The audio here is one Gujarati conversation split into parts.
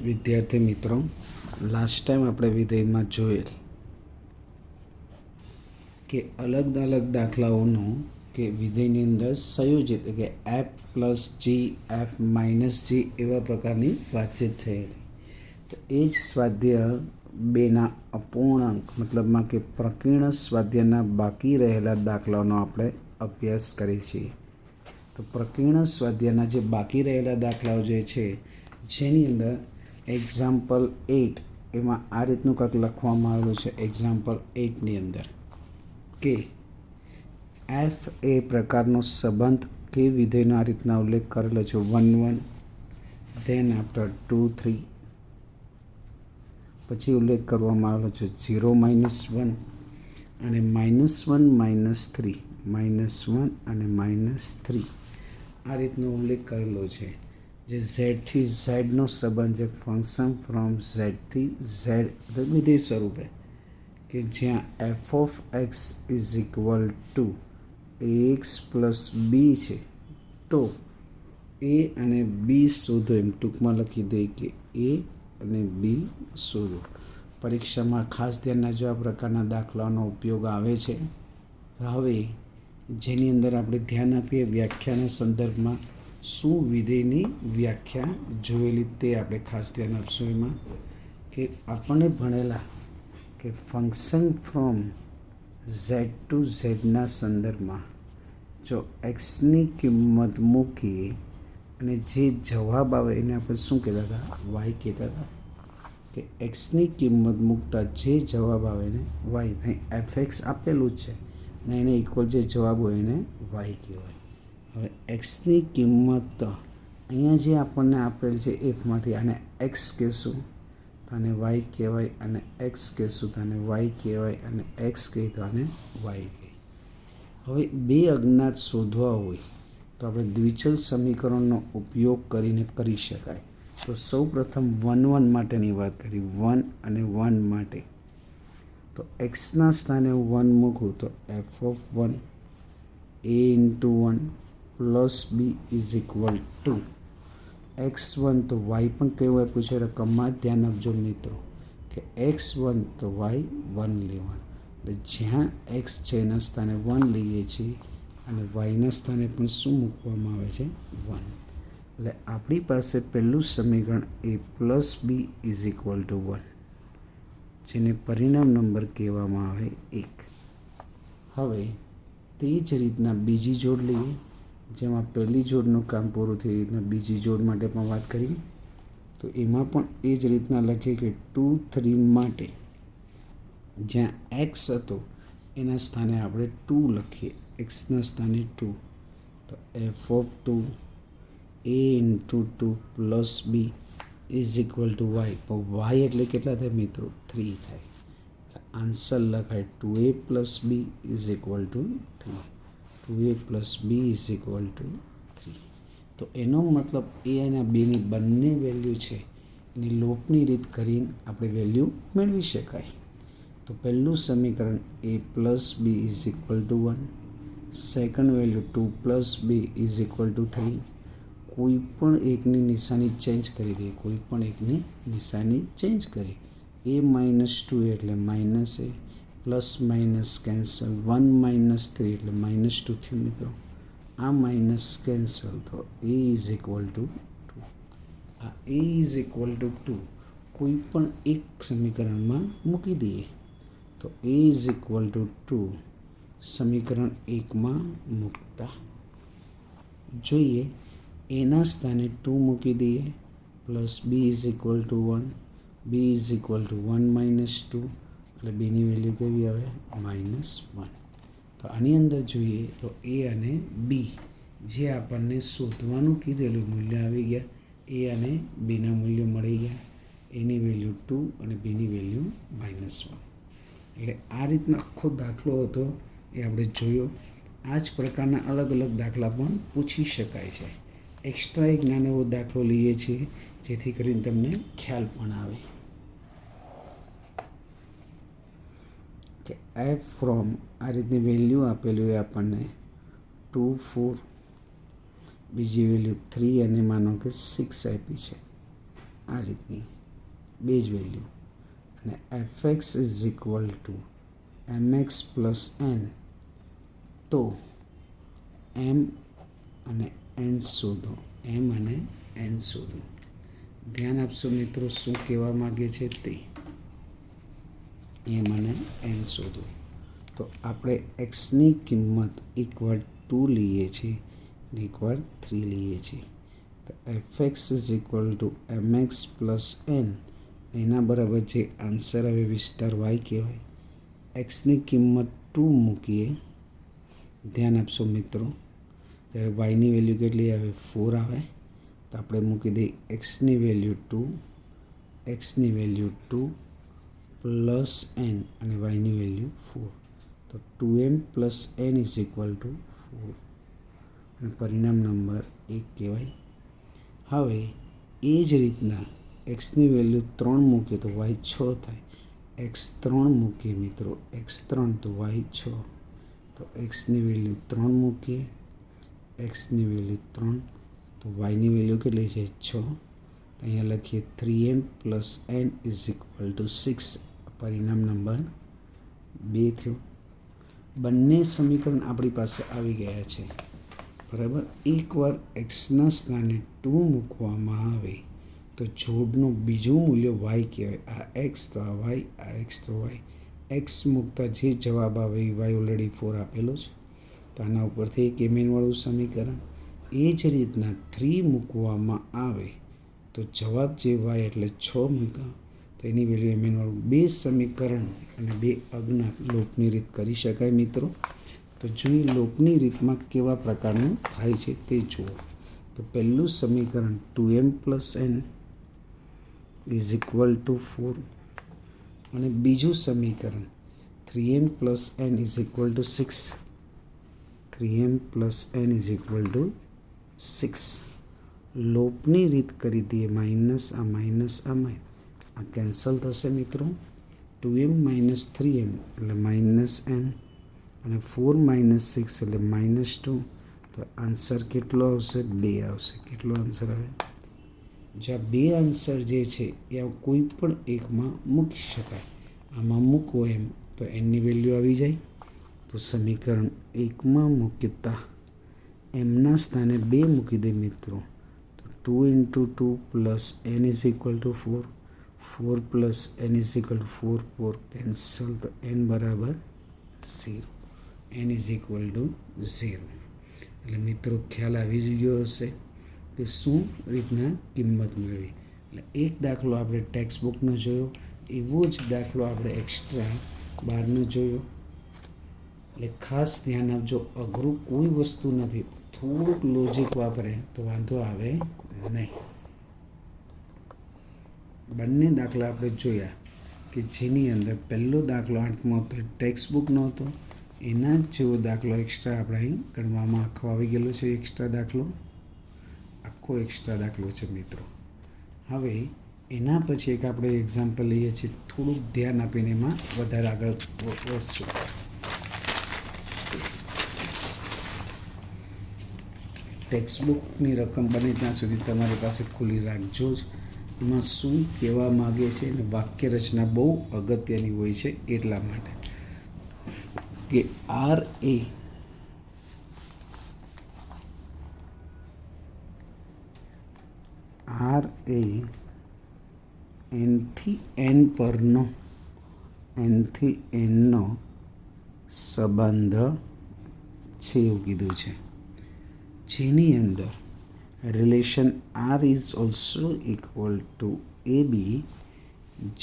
વિદ્યાર્થી મિત્રો, લાસ્ટ ટાઈમ આપણે વિધેયમાં જોયેલ કે અલગ અલગ દાખલાઓનું કે વિધેયની અંદર સંયોજિત કે એફ પ્લસ જી એફ માઇનસ જી એવા પ્રકારની વાતચીત થયેલી. તો એ જ સ્વાધ્યાય બેના અપૂર્ણાંક મતલબમાં કે પ્રકીર્ણ સ્વાધ્યાયના બાકી રહેલા દાખલાઓનો આપણે અભ્યાસ કરીએ છીએ. તો પ્રકીર્ણ સ્વાધ્યાયના જે બાકી રહેલા દાખલાઓ જે છે જેની અંદર એક્ઝામ્પલ 8 એમાં આ રીતનું કંઈક લખવામાં આવેલું છે. એક્ઝામ્પલ 8ની અંદર કે એફ એ પ્રકારનો સંબંધ કે વિધેયનો આ રીતના ઉલ્લેખ કરેલો છે 1 1, ધેન આફ્ટર 2 3, પછી ઉલ્લેખ કરવામાં આવેલો છે 0 -1 અને -1 -3, -1 અને -3 આ રીતનો ઉલ્લેખ કરેલો છે. જે ઝેડથી ઝેડનો સંબંધ છે, ફંક્શન ફ્રોમ ઝેડથી ઝેડ વિધેય સ્વરૂપે કે જ્યાં F of X is equal to X plus B છે. તો એ અને બી શોધો, એમ ટૂંકમાં લખી દઈએ કે એ અને બી શોધો. પરીક્ષામાં ખાસ ધ્યાનના જો આ પ્રકારના દાખલાઓનો ઉપયોગ આવે છે. હવે જેની અંદર આપણે ધ્યાન આપીએ વ્યાખ્યાના સંદર્ભમાં શું વિધેયની વ્યાખ્યા જોયેલી તે આપણે ખાસ ધ્યાન આપશું. એમાં કે આપણને ભણેલા કે ફંક્શન ફ્રોમ ઝેડ ટુ ઝેડના સંદર્ભમાં જો એક્સની કિંમત મૂકીએ અને જે જવાબ આવે એને આપણે શું કહેતા હતા? વાય કહેતા હતા. કે એક્સની કિંમત મૂકતા જે જવાબ આવે એને વાય. અહીં એફ એક્સ આપેલું જ છે ને એને ઇક્વલ જે જવાબ હોય એને વાય કહેવાય. હવે એક્સની કિંમત અહીંયા જે આપણને આપેલ છે એફમાંથી આને એક્સ કહેશું તો આને વાય કહેવાય, અને એક્સ કહેશું તો આને વાય કહેવાય, અને એક્સ કહીએ તો આને વાય કહે. હવે બે અજ્ઞાત શોધવા હોય તો આપણે દ્વિચલ સમીકરણનો ઉપયોગ કરીને કરી શકાય. તો સૌ પ્રથમ 1 1 માટેની વાત કરી, 1 અને 1 માટે. તો એક્સના સ્થાને 1 મૂકું તો f of 1 a into 1 plus b is equal to x1 તો y પણ કેવું આપ્યું છે રકમમાં ધ્યાન આપજો મિત્રો કે x1 તો y 1 લેવાનું. એટલે જ્યાં x છે એના સ્થાને 1 લઈએ છીએ અને yના સ્થાને પણ શું મૂકવામાં આવે છે? 1. એટલે આપણી પાસે પહેલું સમીકરણ a plus b is equal to 1, જેને પરિણામ નંબર કહેવામાં આવે 1. હવે તે જ રીતના બીજી જોડ લઈએ, જેમાં પહેલી જોડનું કામ પૂરું થઈ રીતના બીજી જોડ માટે પણ વાત કરીએ. તો એમાં પણ એ જ રીતના લખીએ કે 2 3 માટે જ્યાં એક્સ હતો એના સ્થાને આપણે 2 લખીએ, એક્સના સ્થાને 2. તો f of 2 a into 2 plus b is equal to y. પણ વાય એટલે કેટલા થાય મિત્રો? 3 થાય. આન્સર લખાય 2a plus b is equal to 3. 2a plus b is equal to 3. તો એનો મતલબ એ અને બેની બંને વેલ્યુ છે એની લોપની રીત કરીને આપણે વેલ્યુ મેળવી શકાય. તો પહેલું સમીકરણ a plus b is equal to 1, second value 2 plus b is equal to 3. કોઈ પણ એકની નિશાની ચેન્જ કરી દઈએ, કોઈ પણ એકની નિશાની ચેન્જ કરી. a -2 એટલે minus a, plus minus cancel, 1 - 3 એટલે -2 થયું મિત્રો. આ માઇનસ કેન્સલ તો a ઇઝ ઇક્વલ ટુ 2. આ a ઇઝ ઇક્વલ ટુ 2 કોઈ પણ એક સમીકરણમાં મૂકી દઈએ તો a ઇઝ ઇક્વલ ટુ 2 સમીકરણ 1માં મૂકતા જોઈએ એના સ્થાને 2 મૂકી દઈએ, plus b is equal to 1, b is equal to 1 - 2 એટલે બીની વેલ્યુ કેવી આવે? -1. તો આની અંદર જોઈએ તો એ અને બી જે આપણને શોધવાનું કીધેલું મૂલ્ય આવી ગયા. એ અને બીના મૂલ્યો મળી ગયા. એની વેલ્યુ 2 અને બીની વેલ્યુ -1. એટલે આ રીતનો આખો દાખલો હતો એ આપણે જોયો. આ જ પ્રકારના અલગ અલગ દાખલા પણ પૂછી શકાય છે. એક્સ્ટ્રા એક નાનો એવો દાખલો લઈએ છીએ જેથી કરીને તમને ખ્યાલ પણ આવે કે એફ ફ્રોમ આ રીતની વેલ્યુ આપેલી હોય આપણને 2 4, બીજી વેલ્યુ 3 અને માનો કે 6 આપી છે આ રીતની. બે જ વેલ્યુ, અને fx is equal to mx plus n. તો m અને n શોધો, m અને n શોધો. ધ્યાન આપશો મિત્રો, શું કહેવા માગે છે તે. m અને n શોધો. તો આપણે xની કિંમત એકવાર 2 લઈએ છીએ અને એકવાર 3 લઈએ છીએ. તો fx is equal to mx plus n. એના બરાબર જે આન્સર આવે વિસ્તાર y કહેવાય. એક્સની કિંમત 2 મૂકીએ. ધ્યાન આપશો મિત્રો, ત્યારે વાયની વેલ્યુ કેટલી આવે? 4 આવે. તો આપણે મૂકી દઈએ એક્સની વેલ્યુ 2, એક્સની વેલ્યુ 2 પ્લસ n અને વાયની વેલ્યુ 4. તો 2m plus n is equal to 4 અને પરિણામ નંબર 1 કહેવાય. હવે એ જ રીતના એક્સની વેલ્યુ 3 મૂકીએ તો વાય 6 થાય. એક્સ 3 મૂકીએ મિત્રો, એક્સ 3 તો વાય 6. તો એક્સની વેલ્યુ 3 મૂકીએ, એક્સની વેલ્યુ 3 તો વાયની વેલ્યુ કેટલી છે? 6. અહીંયા લખીએ 3m plus n is equal to 6. પરિણામ નંબર 2 થયું. બંને સમીકરણ આપણી પાસે આવી ગયા છે, બરાબર. એકવાર એક્સના સ્થાને 2 મૂકવામાં આવે તો જોડનું બીજું મૂલ્ય વાય કહેવાય. આ એક્સ તો આ વાય, આ એક્સ તો વાય. એક્સ મૂકતા જે જવાબ આવે એ વાય ઓલરેડી 4 આપેલો છે, તો આના ઉપરથી એક mn-વાળું સમીકરણ. એ જ રીતના 3 મૂકવામાં આવે તો જવાબ જે વાય એટલે 6 મૂક્યા તો એની વેલ્યુ mn-વાળું. 2 સમીકરણ અને 2 અજ્ઞાત લોપની રીત કરી શકાય મિત્રો. તો જોઈએ લોપની રીતમાં કેવા પ્રકારનું થાય છે તે જુઓ. તો પહેલું સમીકરણ 2m plus n is equal to 4 અને બીજું સમીકરણ 3m plus n is equal to 6. 3m plus n is equal to 6. લોપની રીત કરી દઈએ, માઇનસ આ માઇનસ આ આ કેન્સલ થશે મિત્રો. 2m માઇનસ 3m એટલે માઇનસ m અને 4 માઇનસ 6 એટલે માઇનસ 2. તો આન્સર કેટલો આવશે? 2 આવશે. કેટલો આન્સર આવે? જ્યાં 2 આન્સર જે છે એ કોઈ પણ એકમાં મૂકી શકાય. આમાં મૂકવો એમ તો એની વેલ્યુ આવી જાય. તો સમીકરણ 1માં મૂકતા એમના સ્થાને 2 મૂકી દે મિત્રો. તો 2 into 2 plus n is equal to 4, 4 plus n is equal to 4, 4 cancel. તો n બરાબર 0, n ઇઝ ઇક્વલ ટુ 0. એટલે મિત્રો ખ્યાલ આવી જ ગયો હશે કે શું રીતના કિંમત મેળવી. એટલે એક દાખલો આપણે ટેક્સ્ટ બુકનો જોયો, એવો જ દાખલો આપણે એક્સ્ટ્રા બહારનો જોયો. એટલે ખાસ ધ્યાન આપજો, અઘરું કોઈ વસ્તુ નથી. થોડુંક લોજિક વાપરે તો વાંધો આવે નહીં. બંને દાખલા આપણે જોયા કે જેની અંદર પહેલો દાખલો 8મો હતો, ટેક્સ્ટ બુકનો હતો. એના જ જેવો દાખલો એક્સ્ટ્રા આપણે અહીં ગણવામાં આખો આવી ગયેલો છે. એક્સ્ટ્રા દાખલો આખો એક્સ્ટ્રા દાખલો છે મિત્રો. હવે એના પછી એક આપણે એક્ઝામ્પલ લઈએ છીએ, થોડુંક ધ્યાન આપીને એમાં વધારે આગળ વધશું. ટેક્સ્ટબુકની રકમ બને ત્યાં સુધી તમારી પાસે ખુલ્લી રાખજો જ. એમાં શું કહેવા માગે છે અને વાક્ય રચના બહુ અગત્યની હોય છે એટલા માટે કે આર એ એનથી એન પરનો સંબંધ છે એવું કીધું છે, જેની અંદર relation R is also equal to A B,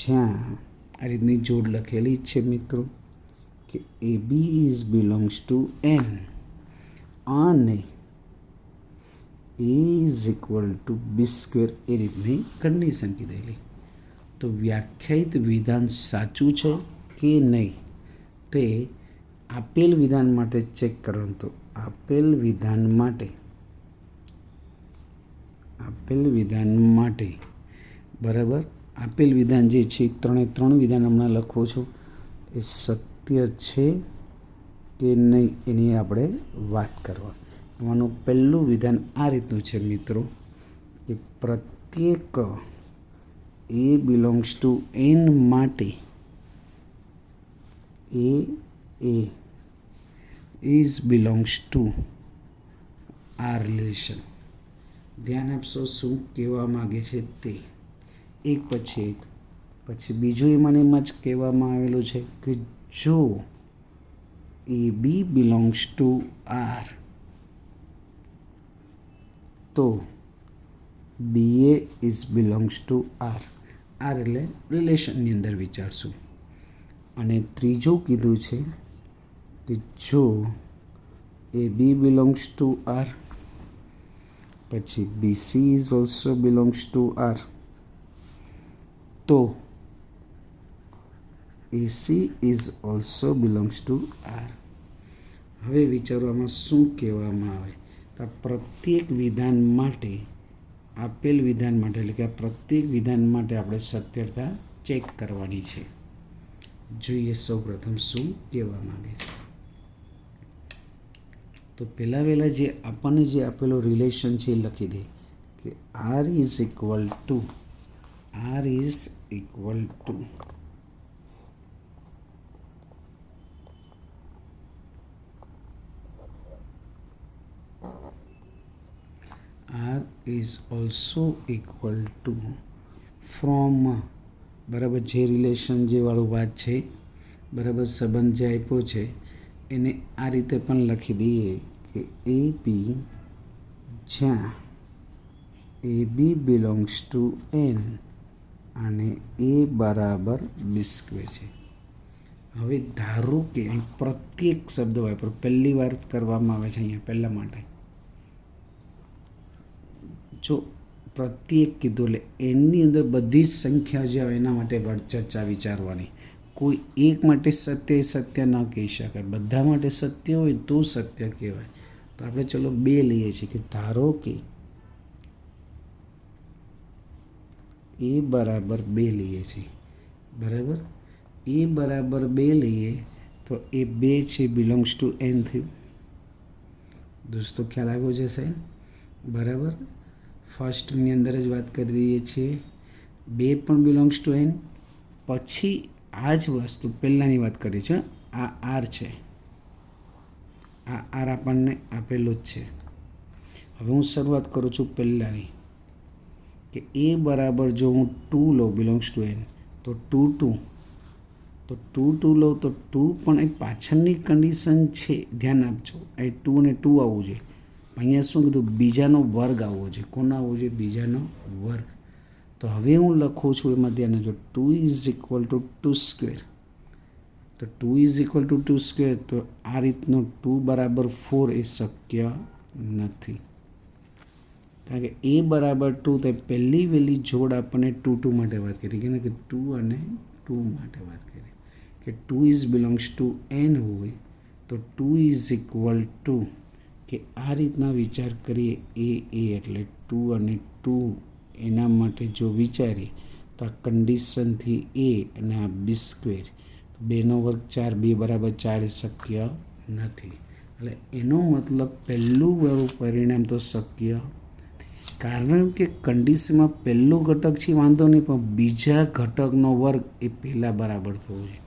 જ્યાં આ રીતની જોડ લખેલી જ છે મિત્રો કે A B is belongs to N અને A is equal to B square, એ રીતની કન્ડિશન કીધેલી. તો વ્યાખ્યાયિત વિધાન સાચું છે કે નહીં તે આપેલ વિધાન માટે ચેક કરવાનું. તો આપેલ વિધાન માટે બરાબર, આપેલ વિધાન જે છે 3 વિધાન હમણાં લખો છો એ સત્ય છે કે નહીં એની આપણે વાત કરવા. એમાંનું પહેલું વિધાન આ રીતનું છે મિત્રો કે પ્રત્યેક એ બિલોંગ્સ ટુ એન માટે એ ઇઝ બિલોંગ્સ ટુ આ રિલેશન. ધ્યાન આપશો શું કહેવા માગે છે તે એક પછી એક. પછી બીજું એમ જ કહેવામાં આવેલું છે કે જો A B belongs to R તો B A is belongs to R. R એટલે રિલેશનની અંદર વિચારશું. અને ત્રીજું કીધું છે કે જો A B belongs to R પછી B C is also belongs to R તો A C is also belongs to R. હવે વિચારવામાં શું કહેવામાં આવે તો પ્રત્યેક વિધાન માટે આપેલ વિધાન માટે એટલે કે પ્રત્યેક વિધાન માટે આપણે સત્યતા ચેક કરવાની છે. જોઈએ સૌ પ્રથમ શું કહેવા માંગે છે. તો પહેલાં જે આપણને જે આપેલો રિલેશન છે એ લખી દે કે R is equal to R is also equal to from બરાબર જે રિલેશન જે વાળું વાત છે બરાબર સંબંધ જે આપ્યો છે એને આ રીતે પણ લખી દઈએ કે એ બી જ્યાં એ બી બિલોંગ્સ ટુ એન અને એ બરાબર બી સ્ક્વેર છે. હવે ધારો કે અહીં પ્રત્યેક શબ્દ વાપરો પહેલી વાર કરવામાં આવે છે અહીંયા પહેલાં માટે જો પ્રત્યેક કીધું એટલે એની અંદર બધી જ સંખ્યા જે આવે એના માટે ચર્ચા વિચારવાની. કોઈ એક માટે સત્ય એ સત્ય ન કહી શકાય, બધા માટે સત્ય હોય તો સત્ય કહેવાય. તો આપણે ચલો બે લઈએ છીએ કે ધારો કે એ બરાબર બે લઈએ છીએ બરાબર. એ બરાબર બે લઈએ તો એ બે છે બિલોંગ્સ ટુ એન થયું. દોસ્તો ખ્યાલ આવ્યો છે સાહેબ બરાબર. ફર્સ્ટની અંદર જ વાત કરી દઈએ છીએ બે પણ બિલોંગ્સ ટુ એન. પછી આ જ વસ્તુ પહેલાંની વાત કરી છે આ આર છે, આ આર આપણને આપેલો જ છે. હવે હું શરૂઆત કરું છું પહેલાંની કે એ બરાબર જો હું 2 લઉં બિલોંગ્સ ટુ એન તો 2 લઉં તો 2 પણ એ પાછળની કન્ડિશન છે ધ્યાન આપજો. એ 2 અને 2 આવવું જોઈએ. અહીંયા શું કીધું બીજાનો વર્ગ આવવો જોઈએ. કોનો આવવો જોઈએ? બીજાનો વર્ગ. તો હવે હું લખું છું એમાં ધ્યાન આપજો 2 ઇઝ ઇક્વલ ટુ 2 સ્ક્વેર. તો 2 ઇઝ ઇક્વલ ટુ 2 સ્ક્વેર તો આ રીતનો 2 બરાબર 4 એ શક્ય નથી. કારણ કે એ બરાબર 2 તો પહેલી વહેલી જોડ આપણને 2 માટે વાત કરી કે 2 અને 2 માટે વાત કરી કે 2 ઇઝ બિલોંગ્સ ટુ એન હોય તો 2 ઇઝ ઇક્વલ ટુ કે આ રીતના વિચાર કરીએ એ એટલે 2 અને 2 એના માટે જો વિચારીએ તો આ કન્ડિશનથી એ અને આ બી સ્ક્વેર 2 વર્ગ 4 2 બરાબર 4 શક્ય નથી. એટલે એનો મતલબ પહેલું વાળું પરિણામ તો શક્ય કારણ કે કન્ડિશનમાં પહેલું ઘટક છે વાંધો નહીં પણ બીજા ઘટકનો વર્ગ એ પહેલાં બરાબર થવો જોઈએ.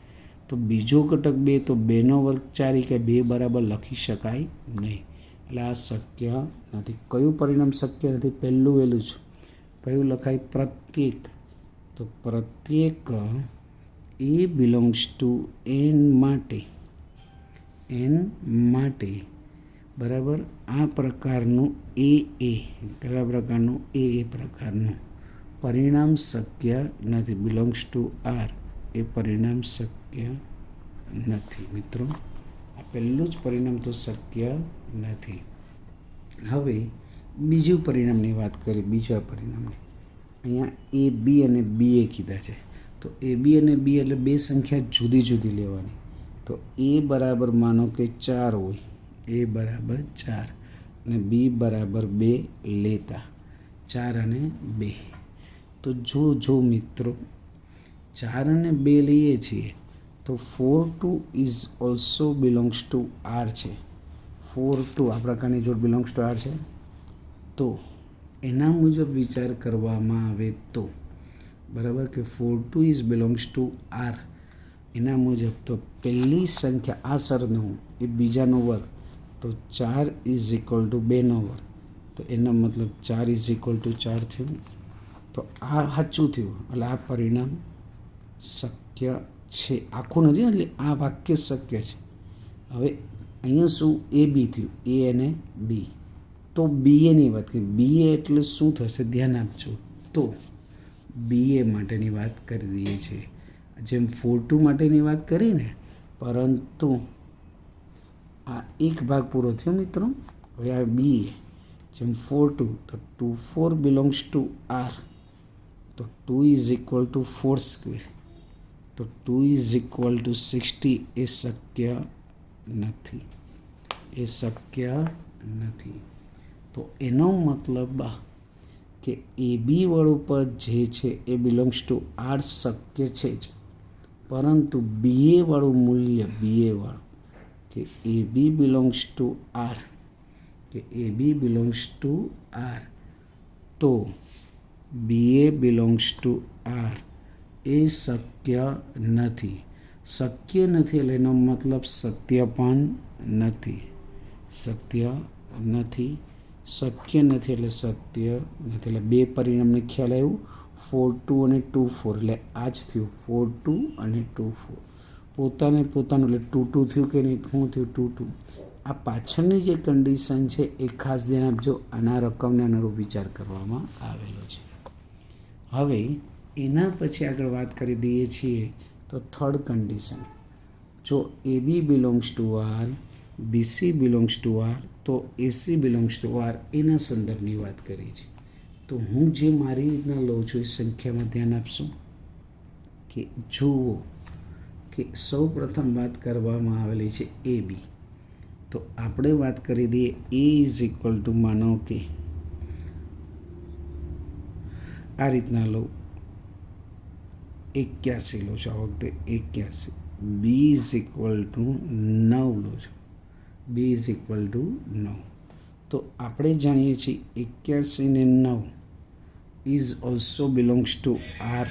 તો બીજો ઘટક 2 તો 2 વર્ગ 4 કે 2 બરાબર લખી શકાય નહીં. એટલે આ શક્ય નથી. કયું પરિણામ શક્ય નથી? પહેલું વહેલું જ કયું લખાય? પ્રત્યેક. તો પ્રત્યેક એ બિલોંગ્સ ટુ એન માટે બરાબર આ પ્રકારનું કયા પ્રકારનું એ પ્રકારનું પરિણામ શક્ય નથી. બિલોંગ્સ ટુ આર એ પરિણામ શક્ય નથી. મિત્રો આ પહેલું જ પરિણામ તો શક્ય નથી. હવે બીજું પરિણામની વાત કરીએ. બીજા પરિણામની અહીંયા એ બી અને બી એ કીધા છે. તો એ બી અને બી એટલે બે સંખ્યા જુદી જુદી લેવાની. તો એ બરાબર માનો કે 4 હોય, એ બરાબર 4 અને બી બરાબર 2 લેતા 4 અને 2. તો જો મિત્રો 4 અને 2 લઈએ છીએ તો 4 is also belongs to R છે. 4 આ પ્રકારની જોડ બિલોંગ્સ ટુ આર છે. તો એના મુજબ વિચાર કરવામાં આવે તો બરાબર, કે 42 ઇઝ બિલોંગ્સ ટુ આર. એના મુજબ તો પહેલી સંખ્યા આ સરનામું એ બીજાનો વર્ગ, તો 4 ઇઝ ઇક્વલ ટુ 2નો વર્ગ, તો એનો મતલબ 4 ઇઝ ઇક્વલ ટુ 4 થયું. તો આ સાચું થયું, એટલે આ પરિણામ શક્ય છે. આખું નથી, એટલે આ વાક્ય શક્ય છે. હવે અહીંયા શું એ બી થયું, એ અને બી. તો બી એની વાત કરીએ, બી એ એટલે શું થશે ધ્યાન આપજો. તો બી એ માટેની વાત કરી દઈએ છીએ, જેમ 42 માટેની વાત કરી ને, પરંતુ આ એક ભાગ પૂરો થયો મિત્રો. હવે આ બી એ જેમ 42, તો 24 બિલોંગ્સ ટુ આર, તો 2 ઇઝ ઇક્વલ ટુ 4 સ્ક્વેર, તો 2 ઇઝ ઇક્વલ ટુ 60 એ શક્ય નથી, એ શક્ય નથી. તો એનો મતલબ કે એ બી વાળું પદ જે છે એ બિલોંગ્સ ટુ આર શક્ય છે જ, પરંતુ બી એ વાળું મૂલ્ય, બી એ વાળું કે A B belongs to R, કે A B belongs to R, તો B A belongs to R એ શક્ય નથી. શક્ય નથી એટલે એનો મતલબ સત્ય પણ નથી, સત્ય નથી. શક્ય નથી એટલે સત્ય નથી. એટલે બે પરિણામને ખ્યાલ આવ્યું, 42 અને 24, એટલે આ જ થયું 42 અને 24. પોતાનું એટલે 22 થયું કે નહીં, શું થયું 22. આ પાછળની જે કન્ડિશન છે એ ખાસ ધ્યાન આપજો, આના રકમને અનુરૂપ વિચાર કરવામાં આવેલો છે. હવે એના પછી આગળ વાત કરી દઈએ છીએ તો થર્ડ કન્ડિશન, જો A B belongs to R, BC belongs to R, તો એસી બિલોંગ્સ ટુ આર એના સંદર્ભની વાત કરી છે. તો હું જે મારી રીતના લઉં છું એ સંખ્યામાં ધ્યાન આપશું કે જુઓ કે સૌ પ્રથમ વાત કરવામાં આવેલી છે એ બી. તો આપણે વાત કરી દઈએ એ ઇઝ ઇક્વલ ટુ, માનો કે આ રીતના લો 81 લો છો, આ વખતે 81. બી ઇઝ ઇક્વલ ટુ 9 લો છો, બી ઇઝ ઇક્વલ ટુ 9. તો આપણે જાણીએ છીએ 81 ને 9 is also belongs to R,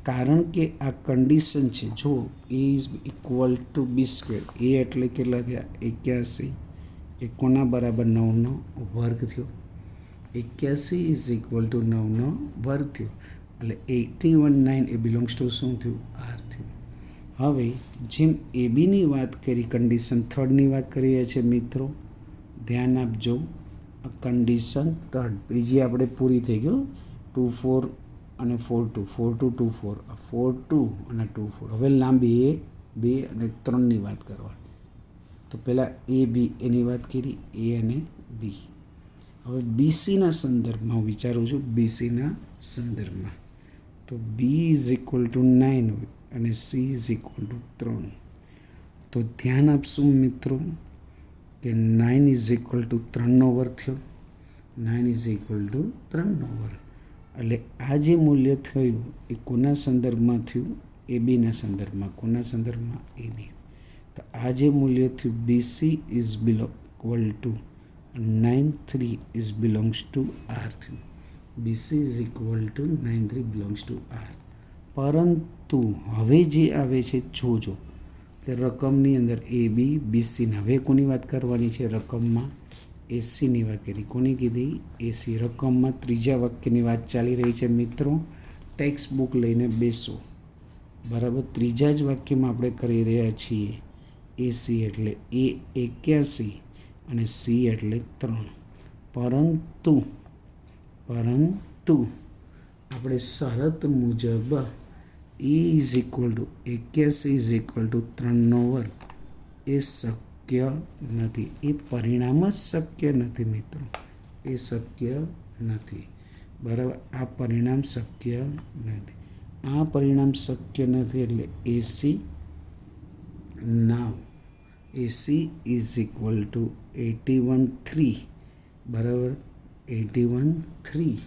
કારણ કે આ કન્ડિશન છે. જો A is equal to B square, એ એટલે કેટલા થયા 81, એ કોના બરાબર 9નો વર્ગ થયો. 81 ઇઝ ઇક્વલ ટુ 9નો વર્ગ થયો, એટલે 81/9 એ બિલોંગ્સ ટુ શું થયું, આર થયું. હવે જેમ એ બીની વાત કરી, કન્ડિશન થર્ડની વાત કરી રહ્યા છે મિત્રો, ધ્યાન આપજો. આ કન્ડિશન થર્ડ બીજી આપણે પૂરી થઈ ગયું, 24 અને 42, 42 24, 42 અને 24. હવે લાંબી 1 2 અને 3ની વાત કરવાની. તો પહેલાં એ બી એની વાત કરી, એ અને બી. હવે બીસીના સંદર્ભમાં હું વિચારું છું, બીસીના સંદર્ભમાં તો બી ઇઝ ઇક્વલ ટુ 9 હોય અને સી ઇઝ ઇક્વલ ટુ 3. તો ધ્યાન આપશું મિત્રો કે 9 ઇઝ ઇક્વલ ટુ 3નો વર્ગ થયો, 9 ઇઝ ઇક્વલ ટુ 3નો વર્ગ. એટલે આ જે મૂલ્ય થયું એ કોના સંદર્ભમાં થયું, એ બીના સંદર્ભમાં. કોના સંદર્ભમાં, એ બી. તો આ જે મૂલ્ય થયું BC is equal to 93 is belongs to R થયું. BC is equal to 93 belongs to R. પરંતુ હવે જે આવે છે જોજો કે રકમની અંદર એ બી બીસીને, હવે કોની વાત કરવાની છે, રકમમાં એસીની વાત કરી. કોની કીધી, એસી. રકમમાં ત્રીજા વાક્યની વાત ચાલી રહી છે મિત્રો. ટેક્સ્ટ બુક લઈને બેસો, બરાબર. ત્રીજા જ વાક્યમાં આપણે કરી રહ્યા છીએ એસી એટલે એ 81 અને સી એટલે 3. પરંતુ આપણે શરત મુજબ A is equal to 81 is equal to 3નો વર્ગ એ શક્ય નથી, એ પરિણામ જ શક્ય નથી મિત્રો, એ શક્ય નથી, બરાબર. આ પરિણામ શક્ય નથી, આ પરિણામ શક્ય નથી. એટલે AC now AC is equal to 81/3, બરાબર. 81/3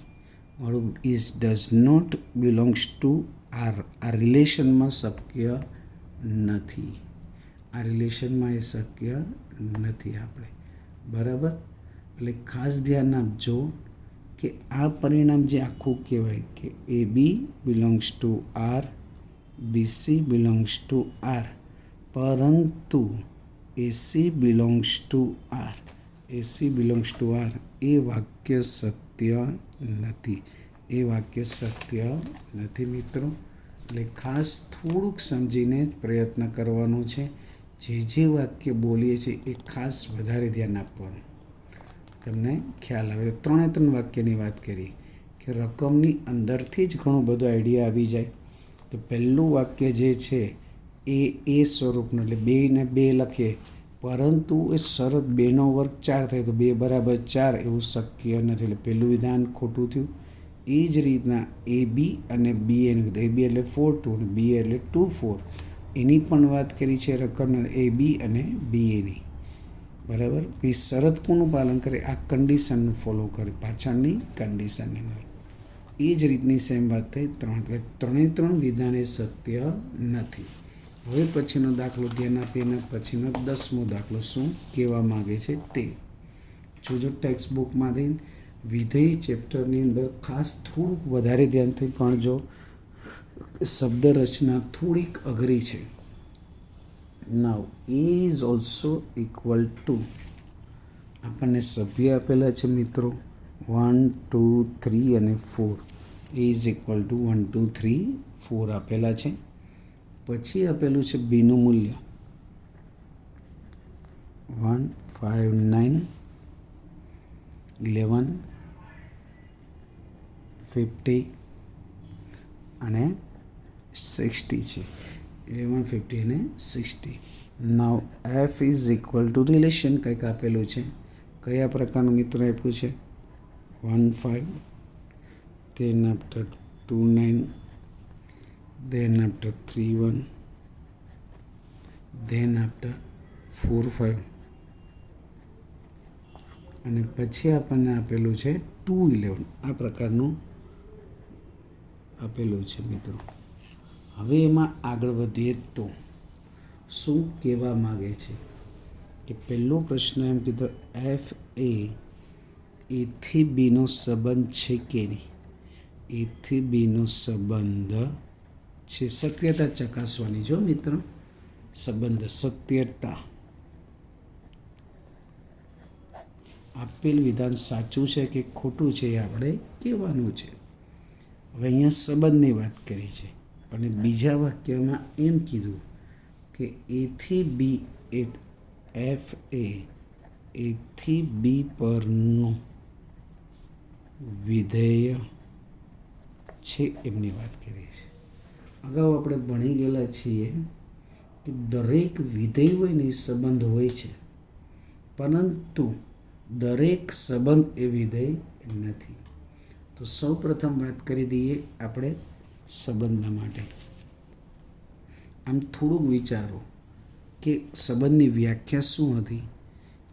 વાળું is does not belongs to R. આ રિલેશનમાં શક્ય નથી, આ રિલેશનમાં એ શક્ય નથી આપણે, બરાબર. એટલે ખાસ ધ્યાન આપજો કે આ પરિણામ જે આખું કહેવાય કે A B belongs to R, BC belongs to R, પરંતુ AC belongs to R, AC belongs to R એ વાક્ય સત્ય નથી. એ વાક્ય સત્ય નથી મિત્રો. એટલે ખાસ થોડુંક સમજીને પ્રયત્ન કરવાનો છે. જે વાક્ય બોલીએ છીએ એ ખાસ વધારે ધ્યાન આપવાનું, તમને ખ્યાલ આવે. ત્રણે ત્રણ વાક્યની વાત કરી કે રકમની અંદરથી જ ઘણો બધો આઈડિયા આવી જાય. તો પહેલું વાક્ય જે છે એ સ્વરૂપનું, એટલે 2 ને 2 લખીએ, પરંતુ એ શરત 2નો વર્ગ 4 થાય તો 2 બરાબર 4 એવું શક્ય નથી. એટલે પહેલું વિધાન ખોટું થયું. એ જ રીતના એ બી અને બી એનું કીધું. એ બી એટલે 4 2 અને બી એટલે 2 4 એની પણ વાત કરી છે રકમના એ બી અને બી એની. બરાબર. એ શરત કોનું પાલન કરે? આ કન્ડિશનનું ફોલો કરે, પાછળની કન્ડિશનની અંદર. એ જ રીતની સેમ વાત થઈ 3. એટલે 3 વિધાન એ સત્ય નથી. હવે પછીનો દાખલો ધ્યાન આપીને પછીનો 10મો દાખલો શું કહેવા માગે છે તે જોજો. ટેક્સ્ટ બુકમાંથી વિધેય ચેપ્ટરની અંદર ખાસ થોડુંક વધારે ધ્યાનથી પણ જો શબ્દ રચના થોડીક અઘરી છે. નાવ એ ઇઝ ઓલ્સો ઇક્વલ ટુ, આપણને સભ્ય આપેલા છે મિત્રો 1 2 3 અને 4. એ ઇઝ ઇક્વલ ટુ 1 2 3 4 આપેલા છે. પછી આપેલું છે બીનું મૂલ્ય 1 5 9 11 50 અને 60 છે. 11 50 અને 60. Now F is equal to relation કંઈક આપેલું છે. કયા પ્રકારનું મિત્ર આપ્યું છે? 1 5, then after 2 9, then after 3 1, then after 4 5 અને પછી આપણને આપેલું છે 2 11. આ પ્રકારનું આપેલું છે મિત્રો. હવે એમાં આગળ વધીએ તો શું કહેવા માગે છે કે પહેલો પ્રશ્ન એમ કીધો એફ એથી બીનો સંબંધ છે કે નહીં? એથી બીનો સંબંધ છે. સત્યતા ચકાસવાની જો મિત્રો. સંબંધ સત્યતા. આપેલ વિધાન સાચું છે કે ખોટું છે એ આપણે કહેવાનું છે. હવે અહીંયા સંબંધની વાત કરી છે અને બીજા વાક્યમાં એમ કીધું કે એથી બી એફ એથી બી પરનું વિધેય છે એમની વાત કરી છે. અગાઉ આપણે ભણી ગયેલા છીએ કે દરેક વિધેય હોય ને એ સંબંધ હોય છે, પરંતુ દરેક સંબંધ એ વિધેય નથી. તો સૌ પ્રથમ વાત કરી દઈએ આપણે સંબંધના માટે. આમ થોડુંક વિચારો કે સંબંધની વ્યાખ્યા શું હતી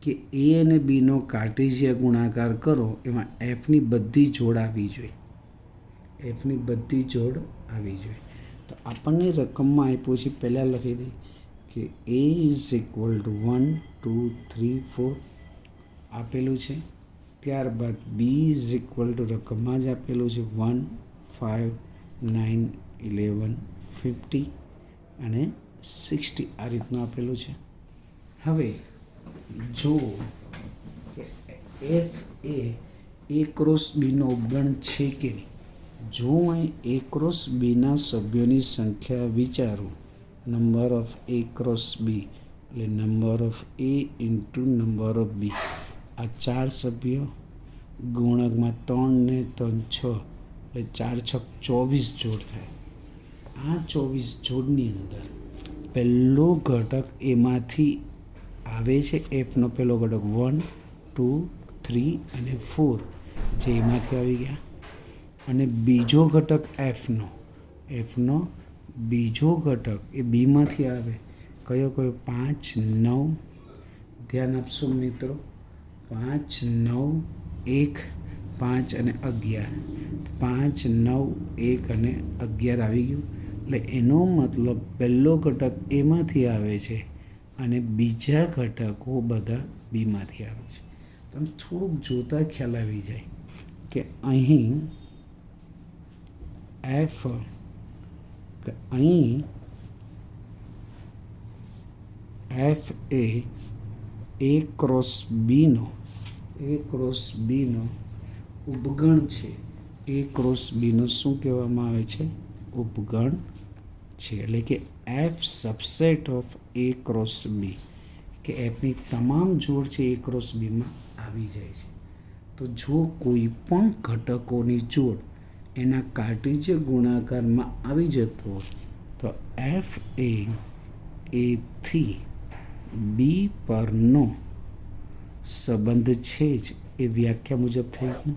કે એ અને બીનો કાર્ટેશિયન ગુણાકાર કરો, એમાં એફની બધી જોડ આવી જોઈએ. એફની બધી જોડ આવી જોઈએ. તો આપણને રકમમાં આપ્યું છે, પહેલાં લખી દઈએ કે એ ઇઝ ઇક્વલ ટુ 1 2 3 4 આપેલું છે. ત્યારબાદ બી ઇઝ ઇક્વલ ટુ રકમમાં જ આપેલું છે 1 5 9 11 50 અને 60 આ રીતનું આપેલું છે. હવે જો એફ એ ક્રોસ બીનો ઉપગણ છે કે નહીં? જો અહીં એ ક્રોસ બીના સભ્યોની સંખ્યા વિચારું, number of A cross B એટલે number of A into number of B, આ 4 સભ્યો ગુણકમાં 3 ને 3 6 એટલે 4 6 24 જોડ થાય. આ 24 જોડની અંદર પહેલો ઘટક એમાંથી આવે છે. એફનો પહેલો ઘટક 1 2 3 અને 4 જે એમાંથી આવી ગયા. અને બીજો ઘટક એફનો બીજો ઘટક એ બીમાંથી આવે. કયો 5 9, ધ્યાન આપશો મિત્રો, 5 9 1 5 અને 11, 5 9 1 અને 11 આવી ગયું. એટલે એનો મતલબ પહેલો ઘટક એમાંથી આવે છે અને બીજા ઘટકો બધા બીમાંથી આવે છે. તમે થોડુંક જોતાં ખ્યાલ આવી જાય કે અહીં એફ કે અહીં એફ એ ક્રોસ બીનો ઉપગણ છે. એ ક્રોસ બીનો શું કહેવામાં આવે છે? ઉપગણ છે. એટલે કે f subset of A cross b, કે એફની તમામ જોડ છે એ ક્રોસ બીમાં આવી જાય છે. તો જો કોઈ પણ ઘટકોની જોડ એના કાર્ટેશિયન ગુણાકારમાં આવી જતો હોય તો એફ એથી બી પરનો સંબંધ છે જ એ વ્યાખ્યા મુજબ થઈ ગયું.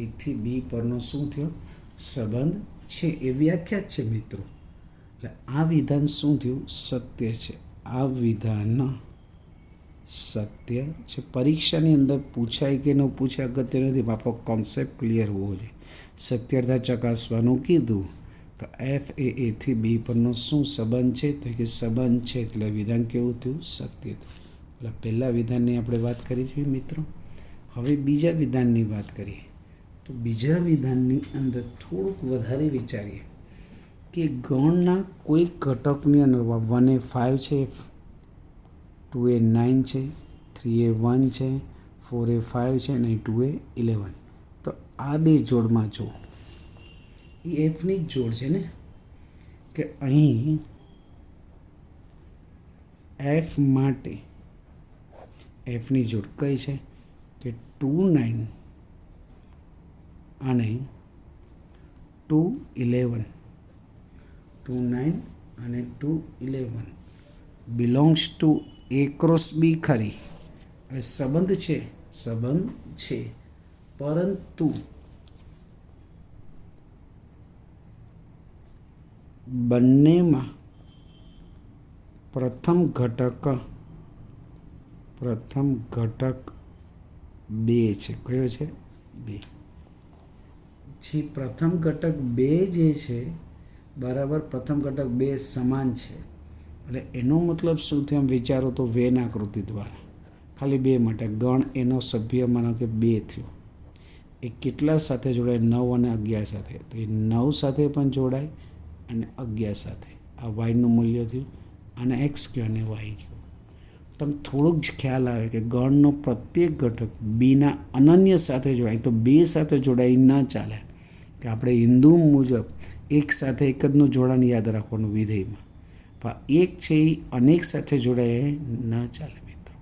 એથી બી પરનો શું થયો? સંબંધ છે એ વ્યાખ્યા જ છે મિત્રો. એટલે આ વિધાન શું થયું? સત્ય છે. આ વિધાન સત્ય છે. પરીક્ષાની અંદર પૂછાય કે ન પૂછાય અગત્ય નથી, આપણો કોન્સેપ્ટ ક્લિયર હોવો જોઈએ. સત્યતા ચકાસવાનું કીધું તો એફ એથી બી પરનો શું સંબંધ છે? તો કે સંબંધ છે, એટલે વિધાન કેવું થયું? સત્ય થયું. એટલે પહેલાં વિધાનની આપણે વાત કરી છે મિત્રો. હવે બીજા વિધાનની વાત કરીએ તો બીજા વિધાનની અંદર થોડુંક વધારે વિચારીએ કે ગણના કોઈ ઘટકની અંદર 1 એ 5 છે, 2 એ 9 છે, 3 એ 1 છે, 4 એ 5 છે અને 2 એ 11. તો આ બે જોડમાં જો એ એફની જ જોડ છે ને, કે અહીં એફ માટે એફની જોડ કઈ છે? કે 2 9 અને 2 11. 2 9 અને 2 11 belongs to a cross b ખરી, એટલે સંબંધ છે, પરંતુ બંનેમાં પ્રથમ ઘટક 2 છે. કયો છે? 2. જે પ્રથમ ઘટક 2 જે છે બરાબર, પ્રથમ ઘટક 2 સમાન છે. એટલે એનો મતલબ શું થયો? આમ વિચારો તો વેન આકૃતિ દ્વારા ખાલી 2 માટે ગણ એનો સભ્ય માનો કે 2 થયો. એ કેટલા સાથે જોડાય? 9 અને 11 સાથે. તો એ 9 સાથે પણ જોડાય અને 11 સાથે. આ વાયનું મૂલ્ય થયું, અને એક્સ કયો અને વાય કયો. તમે થોડુંક જ ખ્યાલ આવે કે ગણનો પ્રત્યેક ઘટક બીના અનન્ય સાથે જોડાય. તો 2 સાથે જોડાઈ ન ચાલે, કે આપણે હિન્દુ મુજબ એક સાથે એક જનું જોડાણ યાદ રાખવાનું વિધેયમાં. પણ એક છે એ અનેક સાથે જોડાય ન ચાલે મિત્રો.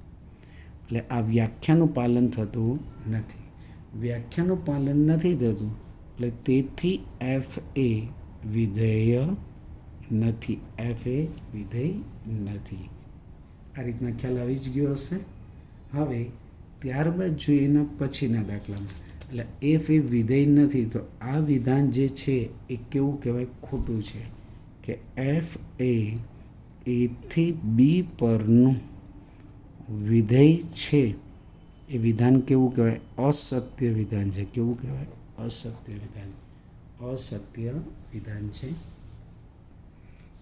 એટલે આ વ્યાખ્યાનું પાલન થતું નથી. વ્યાખ્યાનું પાલન નથી થતું, એટલે તેથી એફ એ વિધેય નથી. એફ એ વિધેય નથી. આ રીતના ખ્યાલ આવી જ ગયો હશે. હવે ત્યારબાદ જોઈએ એના પછીના દાખલામાં. એટલે એફ એ વિધેય નથી, તો આ વિધાન જે છે એ કેવું કહેવાય? ખોટું છે. કે એફ એથી બી પરનું વિધેય છે એ વિધાન કેવું કહેવાય? અસત્ય વિધાન છે. કેવું કહેવાય? અસત્ય વિધાન. અસત્ય વિધાન છે.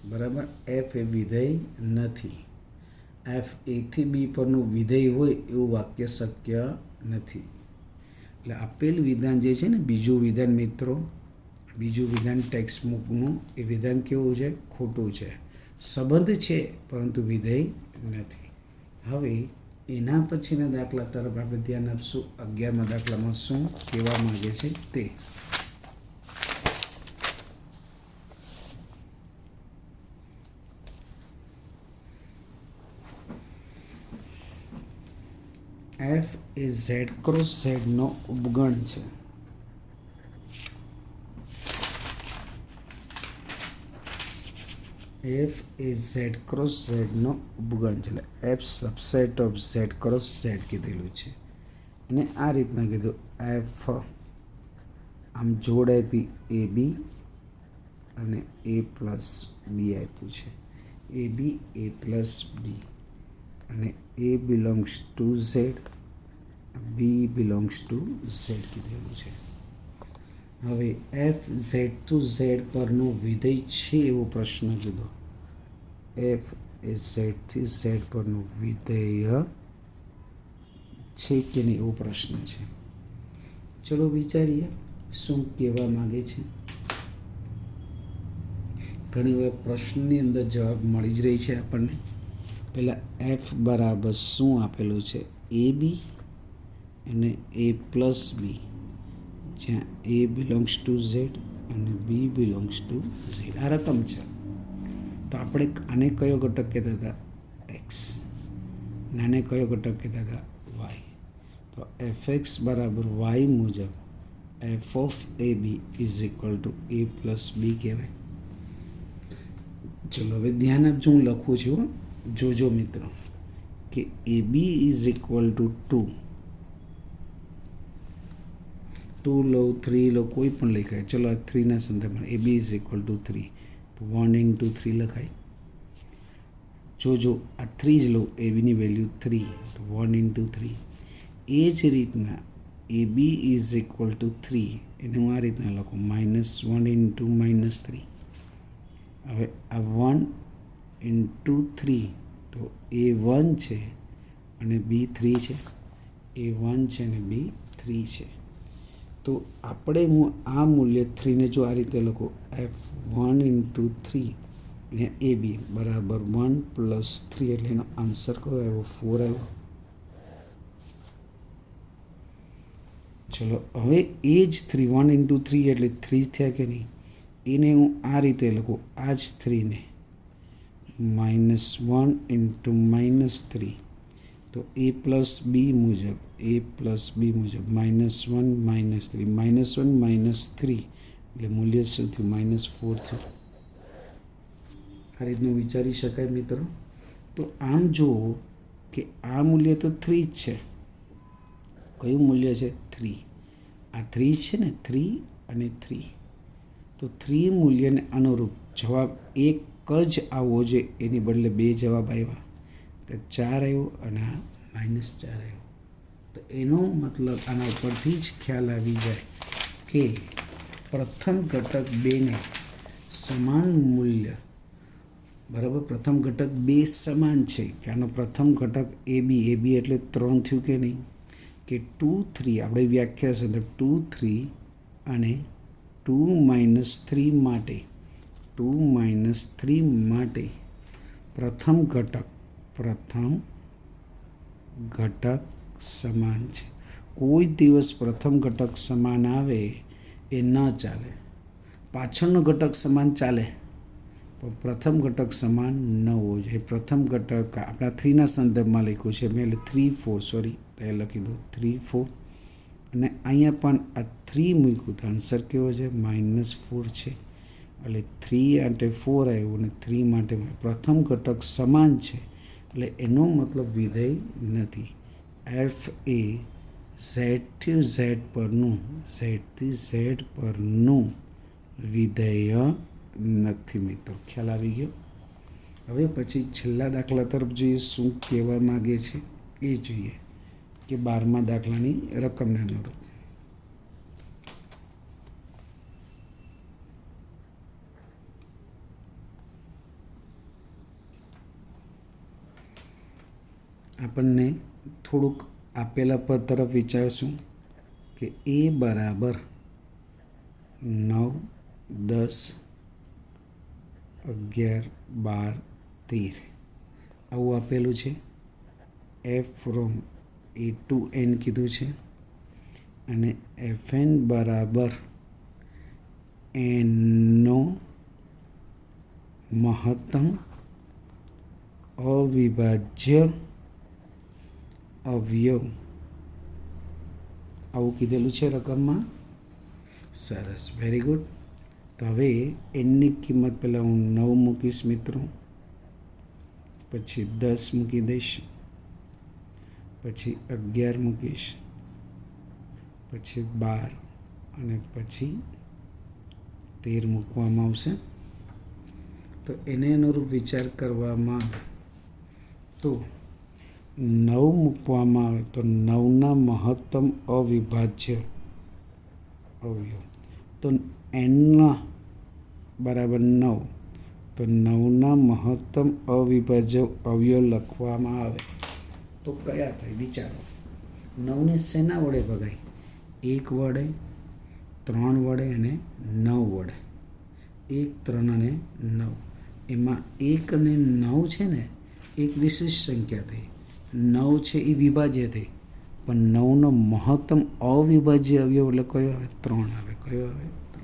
બરાબર. એફ એ વિધેય નથી. એફ એથી બી પરનું વિધેય હોય એવું વાક્ય શક્ય નથી. એટલે આપેલ વિધાન જે છે ને, બીજું વિધાન મિત્રો, બીજું વિધાન ટેક્સ્ટ બુકનું, એ વિધાન કેવું છે? ખોટું છે. સંબંધ છે પરંતુ વિધેય નથી. હવે એના પછીના દાખલા તરફ આપણે ધ્યાન આપશું. 11મા દાખલામાં શું કહેવા માંગે છે તે. એફ એ ઝેડ ક્રોસ ઝેડનો ઉપગણ છે. એફ એ ઝેડ ક્રોસ ઝેડનો ઉપગણ છે. એટલે F subset of Z cross Z કીધેલું છે. અને આ રીતના કીધું. એફ આમ જોડ આપી એ બી અને એ પ્લસ બી આપ્યું છે. એ બી એ પ્લસ બી, અને A belongs to Z, B belongs to Z કીધેલું છે. હવે એફ ઝેડ ટુ ઝેડ પરનું વિધેય છે એવો પ્રશ્ન કીધો. એફ એ ઝેડથી ઝેડ પરનું વિધેય છે કે નહીં એવો પ્રશ્ન છે. ચલો વિચારીએ શું કહેવા માગે છે. ઘણી વાર પ્રશ્નની અંદર જવાબ મળી જ રહી છે આપણને. પહેલાં એફ બરાબર શું આપેલું છે? એ બી અને એ પ્લસ બી, જ્યાં એ બિલોંગ્સ ટુ ઝેડ અને બી બિલોંગ્સ ટુ ઝેડ. આ રકમ છે. તો આપણે આને કયો ઘટક કહેતા હતા? એક્સ. અને આને કયો ઘટક કહેતા હતા? વાય. તો એફ એક્સ બરાબર વાય મુજબ F of A B is equal to A plus B કહેવાય. ચલો હવે ધ્યાન આપજો, હું લખું છું. જોજો મિત્રો કે A B is equal to 2 લો, 3 લો, કોઈ પણ લખાય. ચલો આ 3ના સંદર્ભમાં એ બી ઇઝ ઇક્વલ ટુ 3, તો 1 into 3 લખાય. જોજો આ 3 જ લો, એ બીની વેલ્યુ 3, તો 1 into 3. એ જ રીતના એ બી ઇઝ ઇક્વલ ટુ 3, એને હું આ રીતના લખું, -1 into -3. હવે આ 1 into 3, તો એ 1 છે અને બી 3 છે. એ 1 છે અને બી 3 છે. તો આપણે હું આ મૂલ્ય 3ને જો આ રીતે લખું, F1 into 3 અને એ બી બરાબર 1 plus 3, એટલે એનો આન્સર કયો આવ્યો? 4 આવ્યો. ચલો હવે એ જ 3, 1 into 3 એટલે 3 થયા કે નહીં? એને હું આ રીતે લખું, આ જ 3ને -1 into -3, તો એ પ્લસ બી મુજબ -1 -3, -1 -3 એટલે મૂલ્ય શું થયું? -4 થયું. આ રીતનું વિચારી શકાય મિત્રો. તો આમ જુઓ કે આ મૂલ્ય તો 3 જ છે. કયું મૂલ્ય છે? 3. આ 3 છે ને, 3 અને 3. તો 3 મૂલ્યને અનુરૂપ જવાબ એક જ આવવો જોઈએ, એની બદલે 2 જવાબ આવ્યા. તો 4 આવ્યો અને આ -4 આવ્યો. તો એનો મતલબ આના ઉપરથી જ ખ્યાલ આવી જાય કે પ્રથમ ઘટક 2ને સમાન મૂલ્ય, બરાબર, પ્રથમ ઘટક 2 સમાન છે. કે આનો પ્રથમ ઘટક એ બી એટલે 3 થયું કે નહીં? કે 2 3 આપણે વ્યાખ્યા છે 2 3 અને 2 - 3 માટે, 2 - 3 માટે પ્રથમ ઘટક સમાન છે. કોઈ દિવસ પ્રથમ ઘટક સમાન આવે એ ન ચાલે. પાછળનો ઘટક સમાન ચાલે પણ પ્રથમ ઘટક સમાન ન હોવો જોઈએ. પ્રથમ ઘટક આપણા 3ના સંદર્ભમાં લખ્યું છે મેં, એટલે 3 4, સોરી ત્યાં લખી દો 3 4, અને અહીંયા પણ આ 3 મૂક્યું તો આન્સર કેવો છે? -4 છે. એટલે 3 માટે 4 આવ્યું અને 3 માટે પ્રથમ ઘટક સમાન છે, એટલે એનો મતલબ વિધેય નથી. એફ એ ઝેડ થી ઝેડ પરનું વિધેય નથી મિત્રો. ખ્યાલ આવી ગયો? હવે પછી છેલ્લા દાખલા તરફ જોઈએ, શું કહેવા માગે છે એ જોઈએ કે 12મા દાખલાની રકમને અનુરૂપ. આપણને થોડુંક આપેલા પદ તરફ વિચારશું કે એ બરાબર 9 10 11 12 13 આવું આપેલું છે. F from a to n કીધું છે અને એફ એન બરાબર એનનો મહત્તમ અવિભાજ્ય અવયવ આવું કીધેલું છે રકમમાં. સરસ, વેરી ગુડ. તો હવે એનની કિંમત પહેલાં હું 9 મૂકીશ મિત્રો, પછી 10 મૂકી દઈશ, પછી 11 મૂકીશ, પછી 12 અને પછી 13 મૂકવામાં આવશે. તો એને અનુરૂપ વિચાર કરવામાં તો 9 મૂકવામાં આવે તો 9ના મહત્તમ અવિભાજ્ય અવયવ, તો એનના બરાબર 9, તો 9ના મહત્તમ અવિભાજ્ય અવયવ લખવામાં આવે તો કયા થાય? વિચારો. 9ને શેના વડે ભગાય? 1 વડે, 3 વડે અને 9 વડે. 1, 3 અને 9. એમાં 1 અને 9 છે ને એક વિશિષ્ટ સંખ્યા થઈ. 9 છે એ વિભાજ્ય થઈ, પણ 9નો મહત્તમ અવિભાજ્ય અવયવ એટલે કયો આવે? 3 આવે. કયો આવે? 3.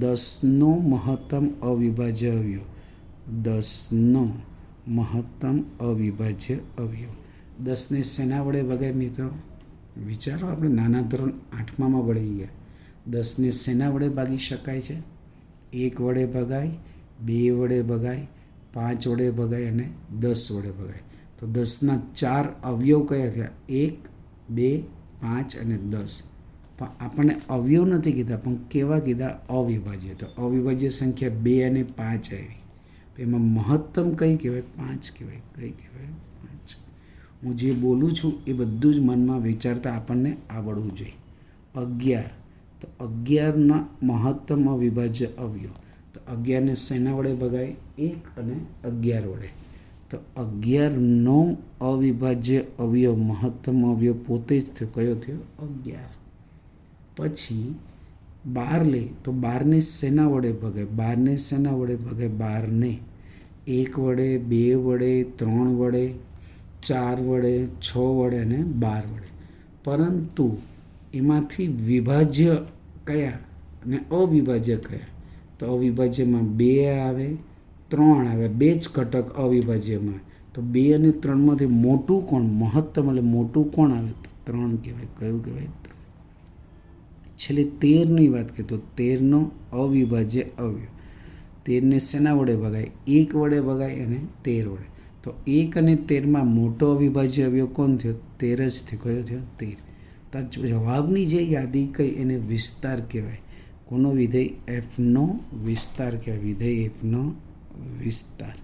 10નો મહત્તમ અવિભાજ્ય અવયવ, 10નો મહત્તમ અવિભાજ્ય અવયવ. 10ને શેના વડે ભગાય મિત્રો? વિચારો, આપણે નાના ધોરણ 8માં ભણી ગયા. 10ને શેના વડે ભાગી શકાય છે? 1 વડે ભગાય, 2 વડે ભગાય, 5 વડે ભગાય અને 10 વડે ભગાય. તો 10ના 4 અવયવ કયા થયા? 1, 2, 5 અને 10. પણ આપણને અવયવ નથી કીધા, પણ કેવા કીધા? અવિભાજ્ય. તો અવિભાજ્ય સંખ્યા 2 અને 5 આવી. એમાં મહત્તમ કઈ કહેવાય? 5 કહેવાય. કઈ કહેવાય? 5. હું જે બોલું છું એ બધું જ મનમાં વિચારતા આપણને આવડવું જોઈએ. 11. તો 11ના મહત્તમ અવિભાજ્ય અવયવ. તો 11ને શેના વડે ભગાય? 1 અને 11 વડે. તો 11નો અવિભાજ્ય અવયવ, મહત્તમ અવયવ પોતે જ થયો. કયો થયો? 11. પછી 12 લે તો 12ને શેના વડે ભગાય? 12ને શેના વડે ભગાય? 12ને 1 વડે, 2 વડે, 3 વડે, 4 વડે, 6 વડે અને 12 વડે. પરંતુ એમાંથી વિભાજ્ય કયા અને અવિભાજ્ય કયા? તો અવિભાજ્યમાં 2 આવે, 3 આવે. 2 જ ઘટક અવિભાજ્યમાં. તો 2 અને 3માંથી મોટું કોણ? મહત્તમ એટલે મોટું કોણ આવે? તો 3 કહેવાય. કયું કહેવાય? 3. છેલ્લે 13ની વાત કરીએ તો 13નો અવિભાજ્ય અવયવ. 13ને શેના વડે ભગાય? 1 વડે ભગાય અને 13 વડે. તો 1 અને 13માં મોટો અવિભાજ્ય અવયવ કોણ થયો? 13 જ થયો. કયો થયો? 13. તો જવાબની જે યાદી કઈ એને વિસ્તાર કહેવાય. કોનો વિધેય? એફનો વિસ્તાર કહેવાય. વિધેય એફનો વિસ્તાર.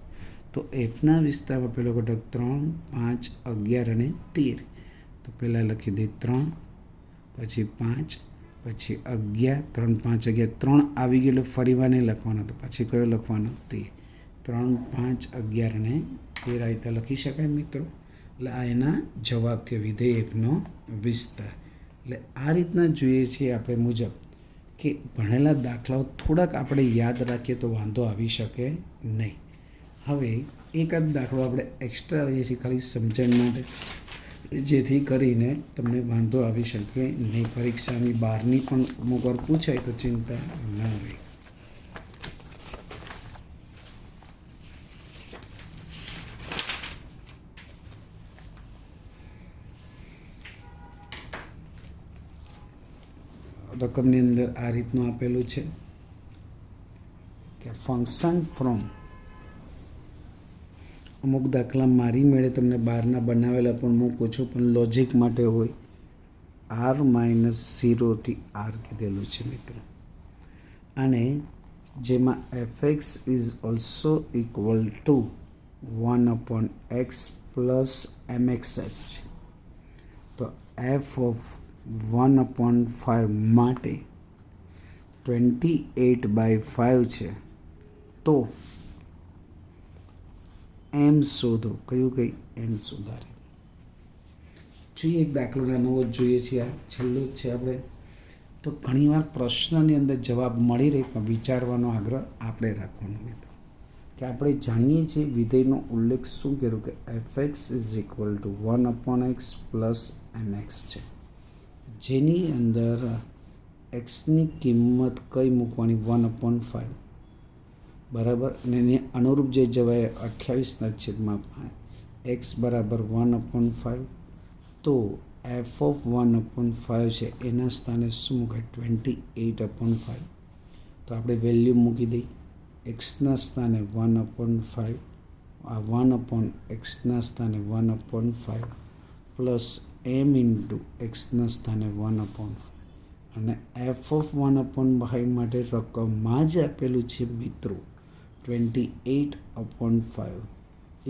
તો એફના વિસ્તારમાં પેલો ઘટક 3, 5, 11 અને 13. તો પહેલાં લખી દઈએ 3, પછી 5, પછી 11. 3, 5, 11. 3 આવી ગયો એટલે ફરીવાર નહીં લખવાનો. તો પછી કયો લખવાનો? 13. 3, 5, 11 અને 13 આ રીતે લખી શકાય મિત્રો. એટલે આ એના જવાબ થયો, વિધેય એફનો વિસ્તાર. એટલે આ રીતના જોઈએ છીએ આપણે મુજબ કે ભણેલા દાખલાઓ થોડાક આપણે યાદ રાખીએ તો વાંધો આવી શકે નહીં. હવે એકાદ દાખલો આપણે એક્સ્ટ્રા લઈએ છીએ ખાલી સમજણ માટે, જેથી કરીને તમને વાંધો આવી શકે નહીં. પરીક્ષાની બહારની પણ અમુક વાર પૂછાય તો ચિંતા ન રહે. રકમની અંદર આ રીતનું આપેલું છે કે ફંક્શન ફ્રોમ, અમુક દાખલા મારી મેળે તમને બહારના બનાવેલા પણ મૂકું છું, પણ લોજિક માટે હોય. R-0 થી R કીધેલું છે મિત્રો. અને જેમાં fx is also equal two 1/x plus mx છે. તો f ઓફ 1/5 માટે 28/5 છે. તો એમ શોધો. કયું? કઈ? એમ સુધારે. જોઈએ એક દાખલો નાનો જ જોઈએ છીએ. આ છેલ્લું જ છે આપણે. તો ઘણીવાર પ્રશ્નની અંદર જવાબ મળી રહે, પણ વિચારવાનો આગ્રહ આપણે રાખવાનો મિત્રો. કે આપણે જાણીએ છીએ વિધેયનો ઉલ્લેખ શું કર્યો કે fx is equal to 1/x plus mx છે, જેની અંદર એક્સની કિંમત કઈ મૂકવાની? 1/5 બરાબર. અને એને અનુરૂપ જે જવાય 28/5. એક્સ બરાબર 1/5. તો એફ ઓફ 1/5 છે એના સ્થાને શું મૂકાય? 28/5. તો આપણે વેલ્યુ મૂકી દઈએ. એક્સના સ્થાને 1/5, આ 1/xના સ્થાને 1/5 પ્લસ એમ ઇન્ટુ એક્સના સ્થાને 1/5. અને એફ ઓફ 1/5 માટે રકમમાં જ આપેલું છે મિત્રો 28/5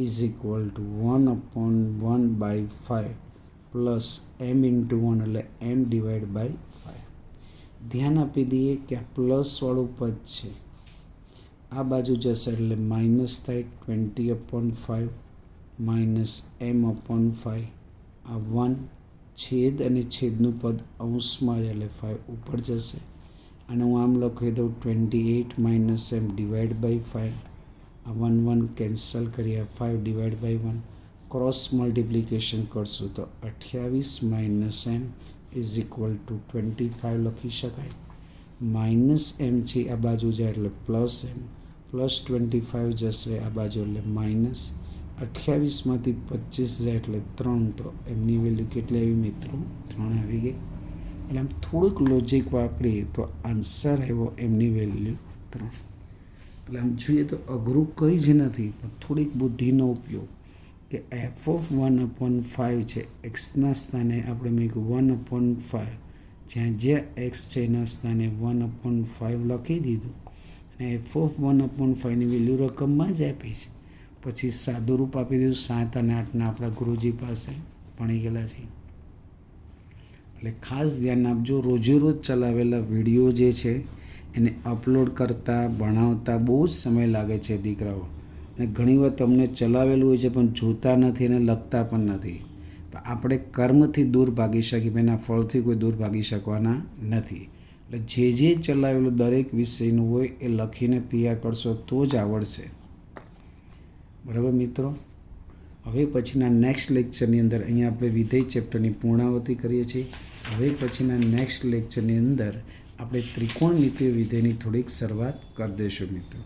ઇઝ ઇક્વલ ટુ 1/1/5 પ્લસ એમ ઇન્ટુ 1 એટલે એમ ડિવાઈડ બાય 5. ધ્યાન આપી દઈએ કે આ પ્લસવાળું પદ છે, આ બાજુ જશે એટલે માઇનસ થાય. 20/5 માઇનસ m/5, આ 1 છેદ અને છેદનું પદ અંશમાં એટલે 5 ઉપર જશે. અને હું આમ લખી દઉં 28 માઇનસ એમ ડિવાઈડ બાય 5. આ 1 1 કેન્સલ કરીએ, 5 ડિવાઈડ બાય 1 ક્રોસ મલ્ટિપ્લિકેશન કરશું તો 28 minus m is equal to 25 લખી શકાય. માઇનસ એમ છે આ બાજુ જાય એટલે પ્લસ એમ, પ્લસ 25 જશે આ બાજુ એટલે માઇનસ 28માંથી 25 જાય એટલે 3. તો એમની વેલ્યુ કેટલી આવી મિત્રો? 3 આવી ગઈ. એટલે આમ થોડુંક લોજિક વાપરીએ તો આન્સર આવ્યો એમની વેલ્યુ 3. એટલે આમ જોઈએ તો અઘરું કંઈ જ નથી, પણ થોડીક બુદ્ધિનો ઉપયોગ કે f(1/5) છે. એક્સના સ્થાને આપણે મૂક્યું 1/5, જ્યાં એક્સ છે એના સ્થાને 1/5 લખી દીધું અને f(1/5)ની વેલ્યુ રકમમાં જ આપી છે. પછી સાદું રૂપ આપી દીધું 7 અને 8ના આપણા ગુરુજી પાસે ભણી ગયેલા છે. એટલે ખાસ ધ્યાન આપજો. રોજે રોજ ચલાવેલા વિડીયો જે છે એને અપલોડ કરતાં ભણાવતા બહુ જ સમય લાગે છે દીકરાઓ, અને ઘણીવાર તમને ચલાવેલું હોય છે પણ જોતા નથી અને લખતા પણ નથી. પણ આપણે કર્મથી દૂર ભાગી શકીએ, એના ફળથી કોઈ દૂર ભાગી શકવાના નથી. એટલે જે ચલાવેલું દરેક વિષયનું હોય એ લખીને તૈયાર કરશો તો જ આવડશે. બરાબર મિત્રો? હવે પછીના નેક્સ્ટ લેક્ચરની અંદર અહીંયા આપણે વિધેય ચેપ્ટરની પૂર્ણાવતિ કરીએ છીએ. હવે પછીના નેક્સ્ટ લેક્ચરની અંદર આપણે ત્રિકોણમિતિય વિધેયની થોડીક શરૂઆત કરી દઈશું મિત્રો.